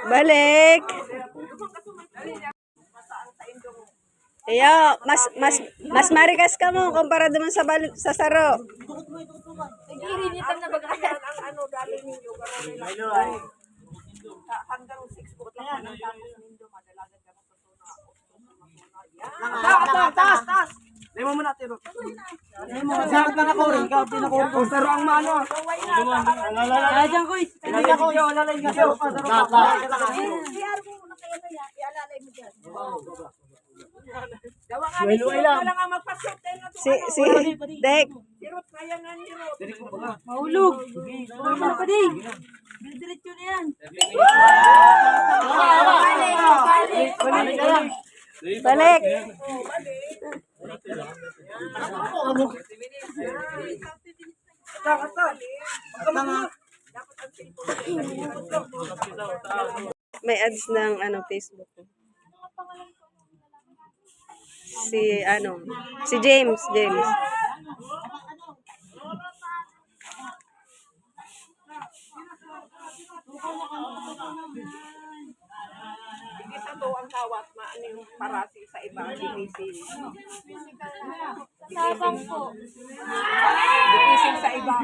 Balik. Iyo, mas marikas ka mo kumpara naman sa saro. Nag-iinitan na baga ang ano dali ninyo hanggang 6 foot lang ang tapos ninyo madalagan ka ng taas. Lemo mo natin ro. Sakit lang ako rin, ikaw pinakuri ko. Pero ang mano. Diyan ko is. Hindi ako ilalay ka. Ialalay mo dyan. Gawa nga ni Sirot na lang ang magpasot. Si Dek. Sirot, kaya nga ni Sirot. Mahulog. Mahulog pa din. Diretso na yan. Balik. May ads ng Facebook. Si James. Hindi sa to ang kawat maano yung parasi sa ibang ginising. Sabang po. Ginising sa iba.